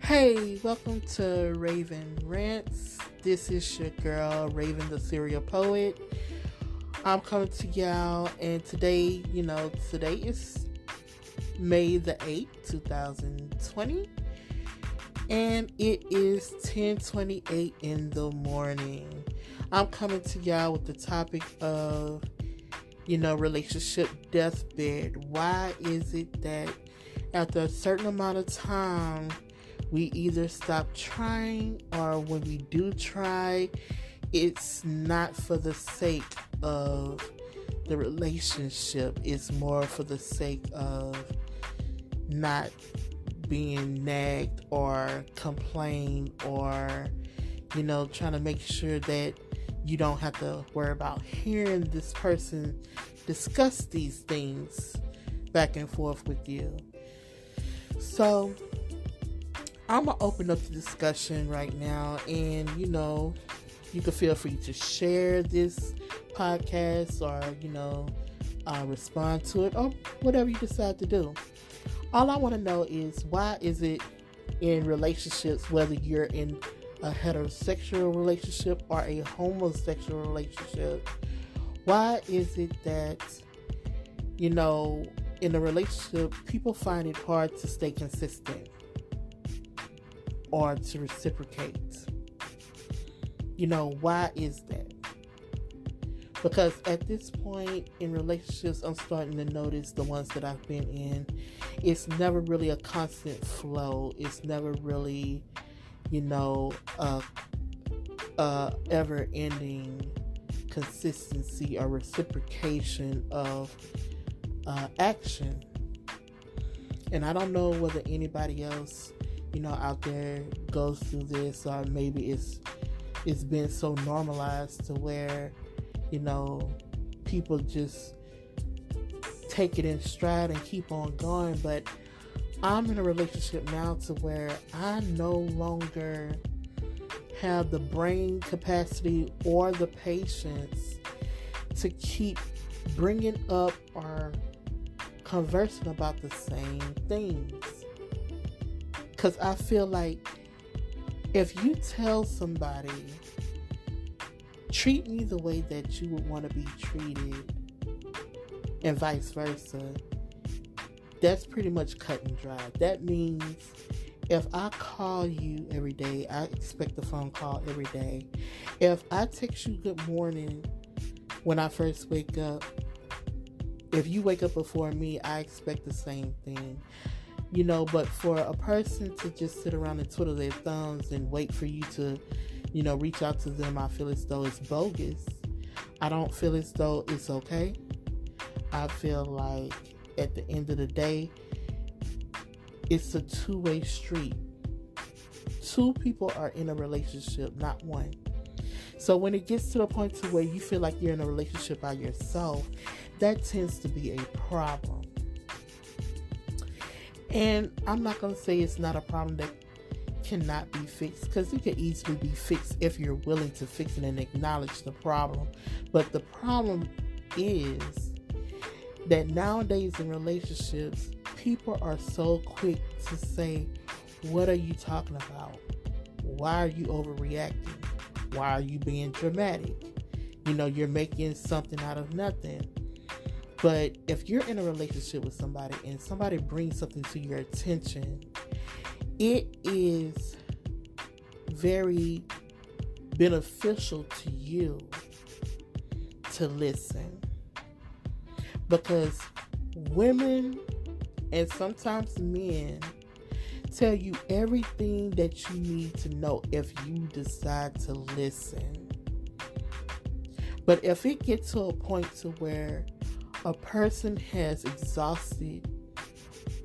Hey, welcome to Raven Rants. This is your girl, Raven the Serial Poet. I'm coming to y'all, and today is May the 8th, 2020, and it is 10:28 in the morning. I'm coming to y'all with the topic of, relationship deathbed. Why is it that after a certain amount of time, we either stop trying, or when we do try, it's not for the sake of the relationship. It's more for the sake of not being nagged or complained, or, trying to make sure that you don't have to worry about hearing this person discuss these things back and forth with you. So I'm going to open up the discussion right now, and, you can feel free to share this podcast or, respond to it, or whatever you decide to do. All I want to know is, why is it in relationships, whether you're in a heterosexual relationship or a homosexual relationship, why is it that, in a relationship, people find it hard to stay consistent or to reciprocate? Why is that? Because at this point in relationships, I'm starting to notice, the ones that I've been in, it's never really a constant flow. It's never really, ever-ending consistency or reciprocation of action. And I don't know whether anybody else out there goes through this, or maybe it's been so normalized to where, people just take it in stride and keep on going. But I'm in a relationship now to where I no longer have the brain capacity or the patience to keep bringing up or conversing about the same things. Because I feel like if you tell somebody, treat me the way that you would want to be treated, and vice versa, that's pretty much cut and dry. That means if I call you every day, I expect a phone call every day. If I text you good morning when I first wake up, if you wake up before me, I expect the same thing. But for a person to just sit around and twiddle their thumbs and wait for you to, reach out to them, I feel as though it's bogus. I don't feel as though it's okay. I feel like at the end of the day, it's a two-way street. Two people are in a relationship, not one. So when it gets to the point to where you feel like you're in a relationship by yourself, that tends to be a problem. And I'm not going to say it's not a problem that cannot be fixed, because it can easily be fixed if you're willing to fix it and acknowledge the problem. But the problem is that nowadays in relationships, people are so quick to say, what are you talking about? Why are you overreacting? Why are you being dramatic? You're making something out of nothing. But if you're in a relationship with somebody and somebody brings something to your attention, it is very beneficial to you to listen. Because women, and sometimes men, tell you everything that you need to know if you decide to listen. But if it gets to a point to where a person has exhausted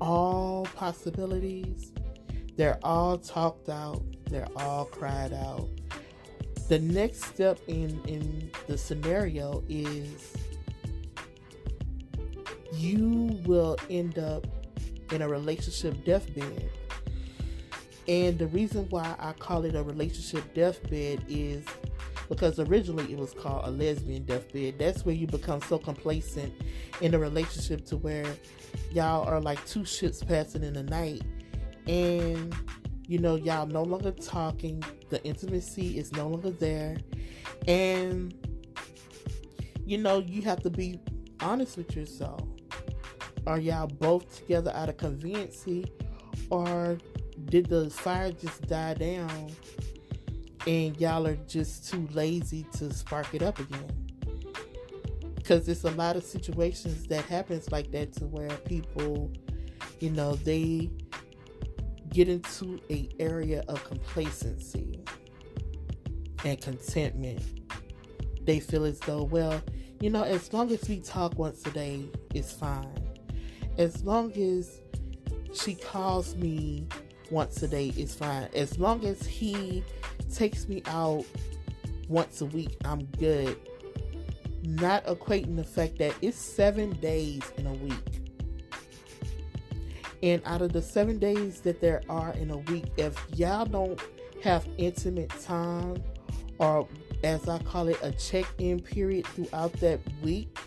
all possibilities, they're all talked out, they're all cried out, the next step in the scenario is you will end up in a relationship deathbed. And the reason why I call it a relationship deathbed is because originally it was called a lesbian deathbed. That's where you become so complacent in a relationship to where y'all are like two ships passing in the night, and Y'all no longer talking. The intimacy is no longer there. And, you have to be honest with yourself. Are y'all both together out of conveniency, or did the fire just die down and y'all are just too lazy to spark it up again? Because there's a lot of situations that happens like that, to where people, they get into a area of complacency and contentment. They feel as though, well, as long as we talk once a day, it's fine. As long as she calls me once a day, it's fine. As long as he takes me out once a week, I'm good. Not equating the fact that it's 7 days in a week. And out of the 7 days that there are in a week, if y'all don't have intimate time, or as I call it, a check-in period throughout that week,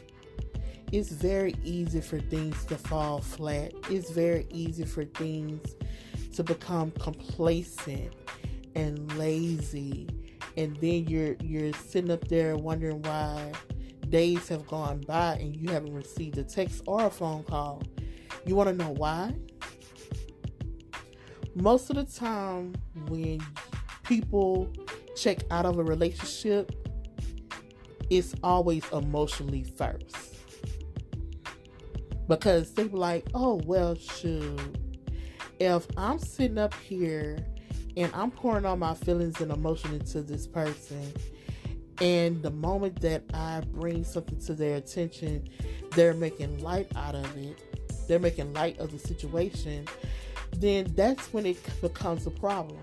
it's very easy for things to fall flat. It's very easy for things to become complacent and lazy. And then you're sitting up there wondering why days have gone by and you haven't received a text or a phone call. You want to know why? Most of the time when people check out of a relationship, it's always emotionally first. Because they be like, oh, well, shoot. If I'm sitting up here and I'm pouring all my feelings and emotion into this person, and the moment that I bring something to their attention, they're making light out of it, they're making light of the situation, then that's when it becomes a problem.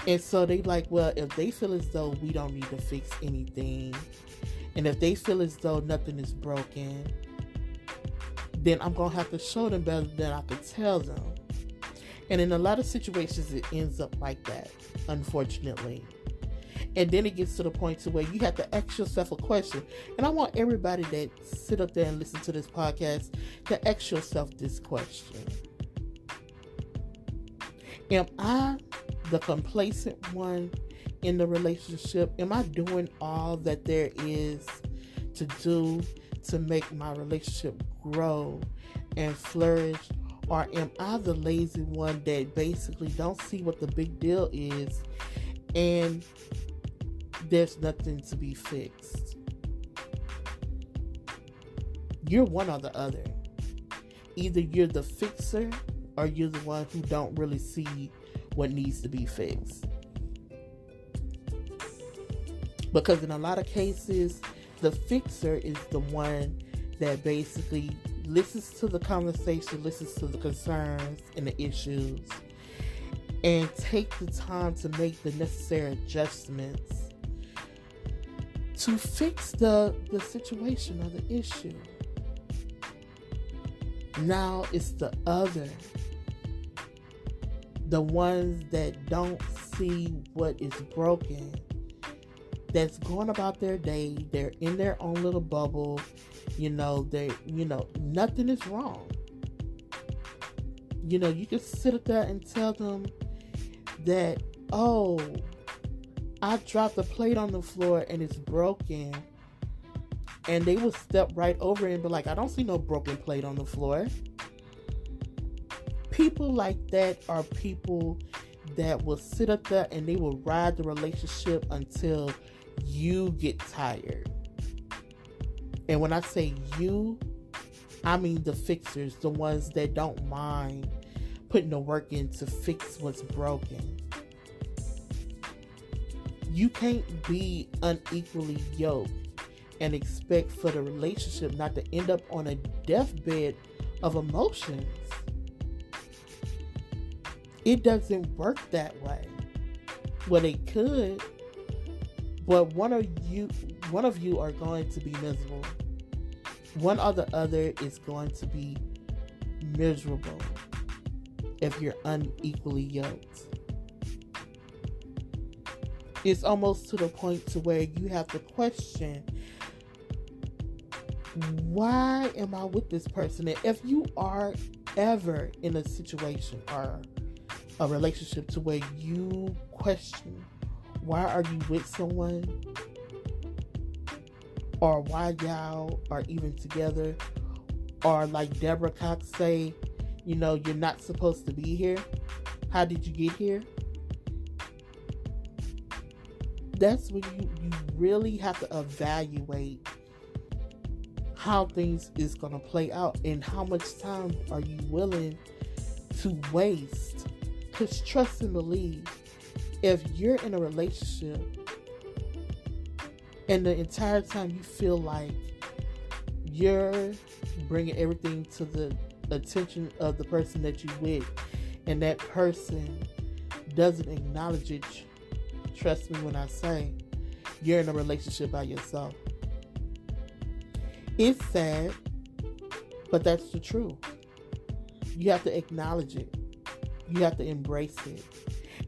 And so they like, well, if they feel as though we don't need to fix anything, and if they feel as though nothing is broken, then I'm going to have to show them better than I could tell them. And in a lot of situations, it ends up like that, unfortunately. And then it gets to the point to where you have to ask yourself a question. And I want everybody that sit up there and listen to this podcast to ask yourself this question. Am I the complacent one in the relationship? Am I doing all that there is to do to make my relationship grow and flourish? Or am I the lazy one that basically don't see what the big deal is and there's nothing to be fixed? You're one or the other. Either you're the fixer or you're the one who don't really see what needs to be fixed. Because in a lot of cases, the fixer is the one that basically listens to the conversation, listens to the concerns and the issues, and take the time to make the necessary adjustments to fix the situation or the issue. Now it's the other, the ones that don't see what is broken, that's going about their day, they're in their own little bubble, nothing is wrong. You can sit up there and tell them that, oh, I dropped a plate on the floor and it's broken. And they will step right over it and be like, I don't see no broken plate on the floor. People like that are people that will sit up there and they will ride the relationship until you get tired. And when I say you, I mean the fixers, the ones that don't mind putting the work in to fix what's broken. You can't be unequally yoked and expect for the relationship not to end up on a deathbed of emotions. It doesn't work that way. Well, it could, but one of you are going to be miserable. One or the other is going to be miserable if you're unequally yoked. It's almost to the point to where you have to question, why am I with this person? And if you are ever in a situation or a relationship to where you question, why are you with someone, or why y'all are even together, or like Deborah Cox say, you're not supposed to be here. How did you get here? That's when you really have to evaluate how things is going to play out and how much time are you willing to waste. Because trust and believe, if you're in a relationship and the entire time you feel like you're bringing everything to the attention of the person that you with, and that person doesn't acknowledge it, trust me when I say you're in a relationship by yourself. It's sad, but that's the truth. You have to acknowledge it. You have to embrace it.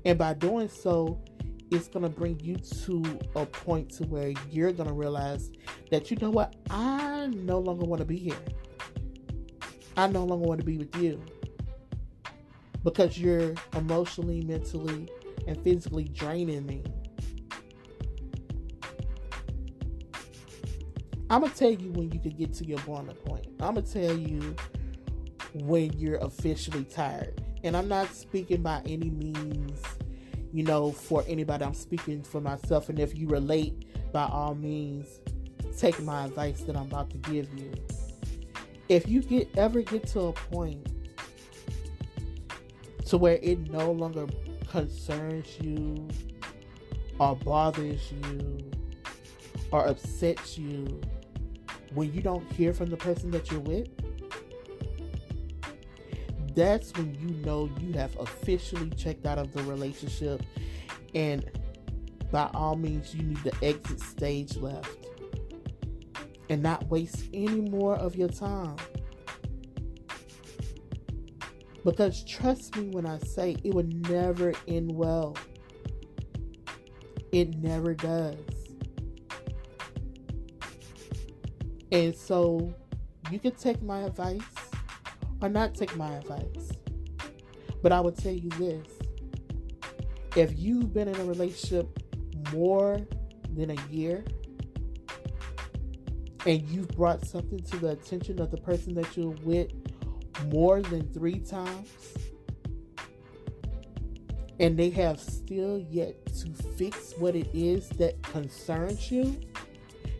And by doing so, it's going to bring you to a point to where you're going to realize that, you know what, I no longer want to be here. I no longer want to be with you. Because you're emotionally, mentally, and physically draining me. I'm going to tell you when you can get to your boiling point. I'm going to tell you when you're officially tired. And I'm not speaking by any means, for anybody. I'm speaking for myself. And if you relate, by all means, take my advice that I'm about to give you. If you ever get to a point to where it no longer concerns you or bothers you or upsets you when you don't hear from the person that you're with, that's when you know you have officially checked out of the relationship, and by all means you need to exit stage left and not waste any more of your time. Because trust me when I say it would never end well. It never does. And so you can take my advice or not take my advice. But I would tell you this. If you've been in a relationship more than a year and you've brought something to the attention of the person that you're with more than 3 times, and they have still yet to fix what it is that concerns you,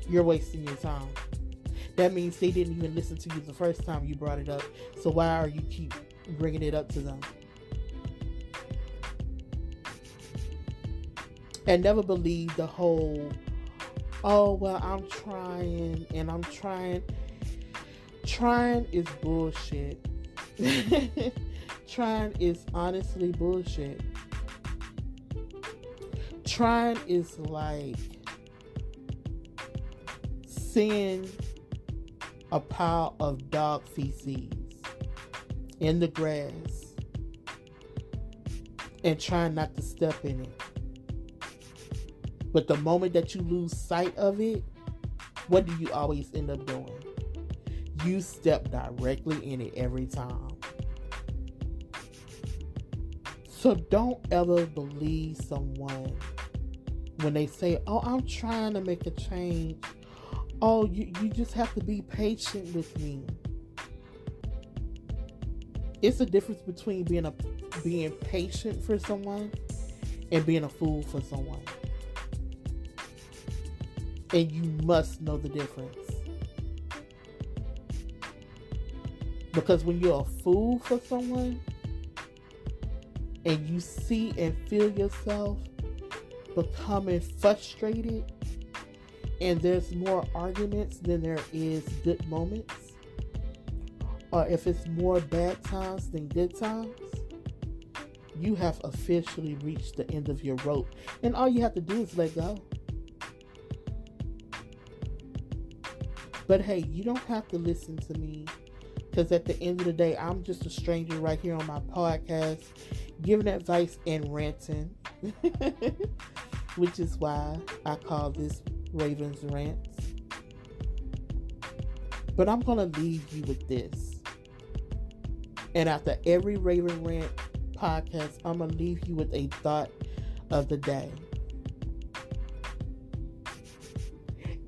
you're wasting your time. That means they didn't even listen to you the first time you brought it up. So why are you keep bringing it up to them? And never believe the whole, oh, well, I'm trying and I'm trying. Trying is bullshit. Trying is honestly bullshit. Trying is like seeing a pile of dog feces in the grass and trying not to step in it. But the moment that you lose sight of it, what do you always end up doing? You step directly in it every time. So don't ever believe someone when they say, oh, I'm trying to make a change. Oh, you just have to be patient with me. It's a difference between being patient for someone and being a fool for someone. And you must know the difference. Because when you're a fool for someone and you see and feel yourself becoming frustrated and there's more arguments than there is good moments, or if it's more bad times than good times, you have officially reached the end of your rope. And all you have to do is let go. But hey, you don't have to listen to me, because at the end of the day, I'm just a stranger right here on my podcast giving advice and ranting, which is why I call this Raven's Rants. But I'm going to leave you with this. And after every Raven rant, podcast, I'm going to leave you with a thought of the day.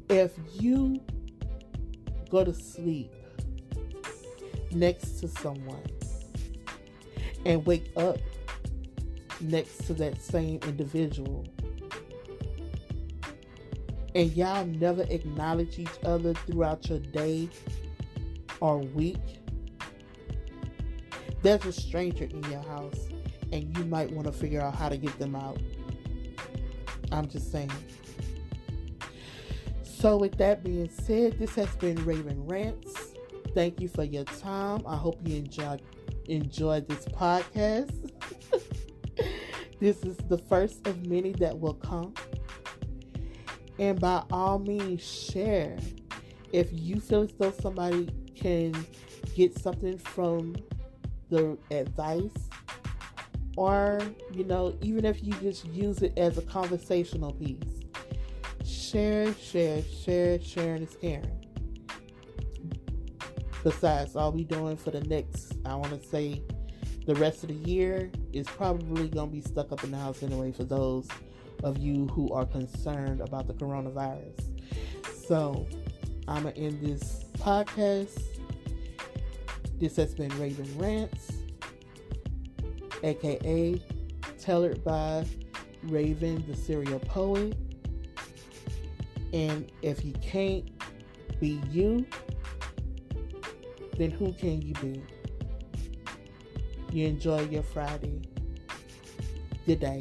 If you go to sleep next to someone and wake up next to that same individual, and y'all never acknowledge each other throughout your day or week, there's a stranger in your house and you might want to figure out how to get them out. I'm just saying. So with that being said, this has been Raven Rants. Thank you for your time. I hope you enjoyed this podcast. This is the first of many that will come. And by all means, share. If you feel as though somebody can get something from the advice, or, even if you just use it as a conversational piece, share. Sharing is caring. Besides, all we doing for the next, I want to say, the rest of the year is probably going to be stuck up in the house anyway for those of you who are concerned about the coronavirus. So, I'm going to end this podcast. This has been Raven Rants, aka tailored by Raven the Serial Poet. And if you can't be you, then who can you be? You enjoy your Friday. Good day.